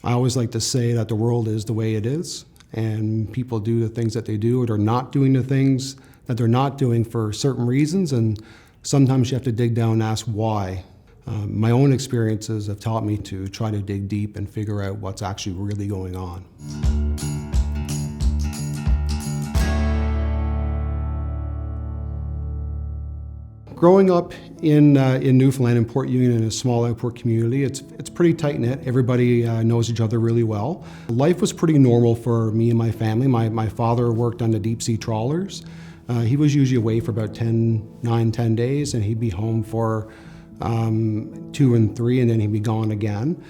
I always like to say that the world is the way it is, and people do the things that they do, or they're not doing the things that they're not doing for certain reasons, and sometimes you have to dig down and ask why. My own experiences have taught me to try to dig deep and figure out what's actually really going on. Growing up in Newfoundland, in Port Union, in a small outport community, it's pretty tight-knit. Everybody knows each other really well. Life was pretty normal for me and my family. My father worked on the deep-sea trawlers. He was usually away for about 10 days, and he'd be home for 2 and 3, and then he'd be gone again.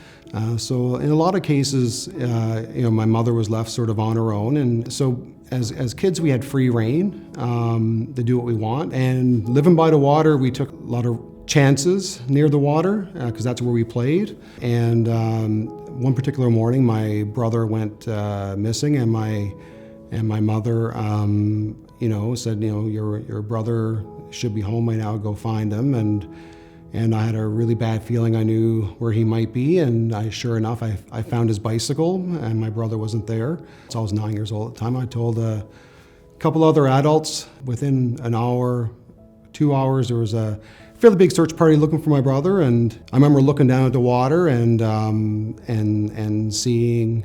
So in a lot of cases, my mother was left sort of on her own, and so as kids we had free rein to do what we want. And living by the water, we took a lot of chances near the water because that's where we played. And one particular morning, my brother went missing, and my mother, said, your brother should be home right now. Go find him. And I had a really bad feeling I knew where he might be, and sure enough, I found his bicycle, and my brother wasn't there. So I was 9 years old at the time. I told a couple other adults. Within an hour, 2 hours, there was a fairly big search party looking for my brother, and I remember looking down at the water and seeing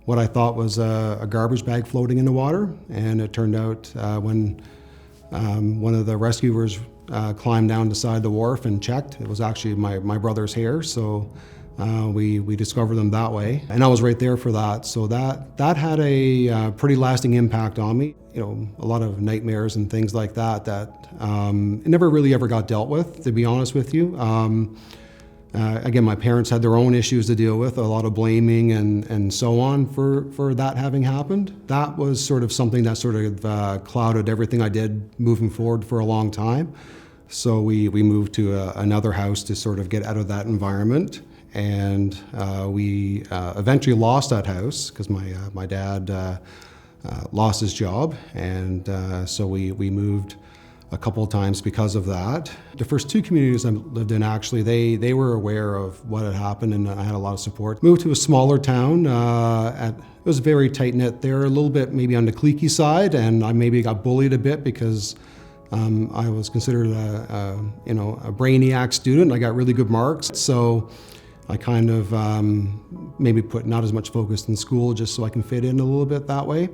what I thought was a garbage bag floating in the water, and it turned out when one of the rescuers climbed down the side of the wharf and checked, it was actually my brother's hair. So we discovered them that way, and I was right there for that. So that had a pretty lasting impact on me. A lot of nightmares and things like that it never really ever got dealt with, to be honest with you. Again, my parents had their own issues to deal with, a lot of blaming and so on for that having happened. That was sort of something that sort of clouded everything I did moving forward for a long time. So we moved to another house to sort of get out of that environment. And we eventually lost that house because my dad lost his job. And so we moved a couple of times because of that. The first 2 communities I lived in, actually, they were aware of what had happened, and I had a lot of support. Moved to a smaller town. It was very tight-knit there, a little bit maybe on the cliquey side, and I maybe got bullied a bit because I was considered a brainiac student. I got really good marks, so I kind of maybe put not as much focus in school just so I can fit in a little bit that way.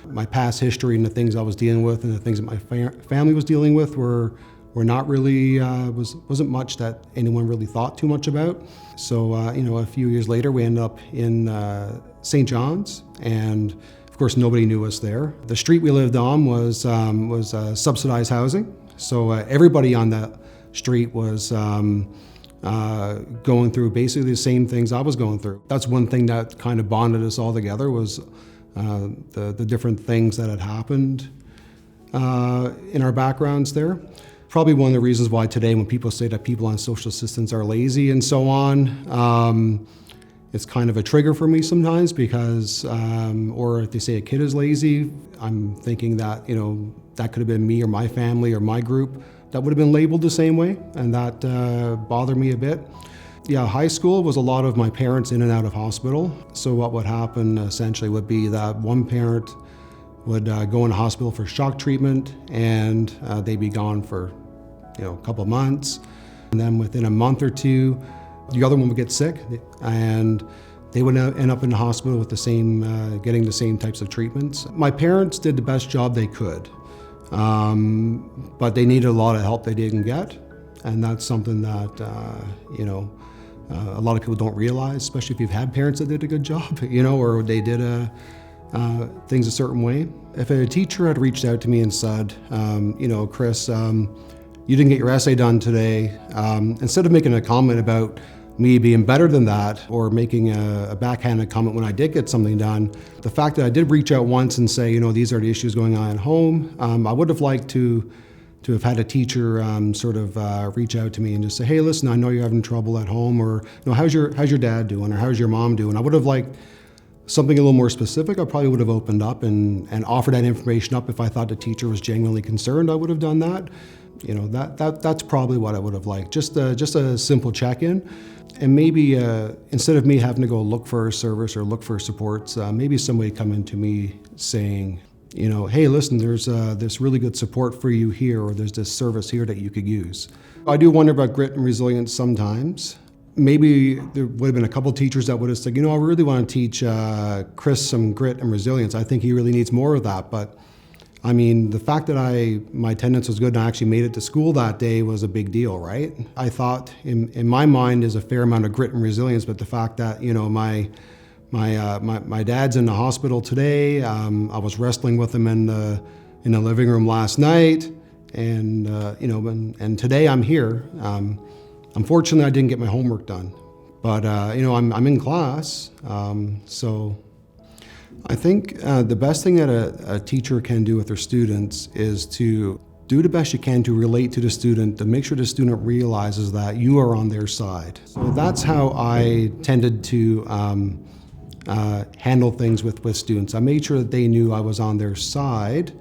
My past history and the things I was dealing with and the things that my family was dealing with were not really, wasn't much that anyone really thought too much about. So, a few years later, we ended up in St. John's, and of course, nobody knew us there. The street we lived on was subsidized housing, so everybody on that street was going through basically the same things I was going through. That's one thing that kind of bonded us all together was the different things that had happened in our backgrounds there. Probably one of the reasons why today when people say that people on social assistance are lazy and so on, it's kind of a trigger for me sometimes because, or if they say a kid is lazy, I'm thinking that, that could have been me or my family or my group that would have been labeled the same way, and that bothered me a bit. Yeah, high school was a lot of my parents in and out of hospital. So what would happen essentially would be that one parent would go into hospital for shock treatment, and they'd be gone for a couple of months. And then within a month or 2, the other one would get sick, and they would end up in the hospital with the same, getting the same types of treatments. My parents did the best job they could, but they needed a lot of help they didn't get. And that's something that, a lot of people don't realize, especially if you've had parents that did a good job, or they did things a certain way. If a teacher had reached out to me and said, Chris, you didn't get your essay done today, instead of making a comment about me being better than that or making a backhanded comment when I did get something done, the fact that I did reach out once and say, these are the issues going on at home, I would have liked to have had a teacher reach out to me and just say, hey, listen, I know you're having trouble at home, or how's your dad doing, or how's your mom doing? I would have liked something a little more specific. I probably would have opened up and offered that information up. If I thought the teacher was genuinely concerned, I would have done that. That's probably what I would have liked. Just a simple check-in. And maybe instead of me having to go look for a service or look for supports, maybe somebody coming to me saying, hey, listen, there's this really good support for you here, or there's this service here that you could use. I do wonder about grit and resilience sometimes. Maybe there would have been a couple teachers that would have said, I really want to teach Chris some grit and resilience. I think he really needs more of that. But I mean, the fact that my attendance was good and I actually made it to school that day was a big deal, right? I thought in my mind is a fair amount of grit and resilience, but the fact that, my dad's in the hospital today, I was wrestling with him in the living room last night, and, and today I'm here. Unfortunately, I didn't get my homework done, but, I'm in class, so I think the best thing that a teacher can do with their students is to do the best you can to relate to the student, to make sure the student realizes that you are on their side. So that's how I tended to handle things with students. I made sure that they knew I was on their side,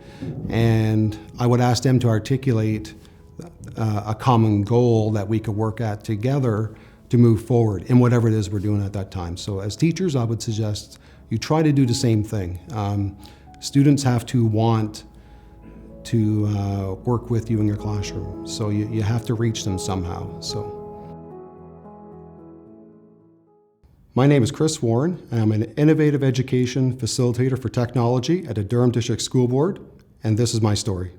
and I would ask them to articulate a common goal that we could work at together to move forward in whatever it is we're doing at that time. So as teachers, I would suggest you try to do the same thing. Students have to want to work with you in your classroom, so you have to reach them somehow. So, my name is Chris Warren, and I'm an innovative education facilitator for technology at the Durham District School Board, and this is my story.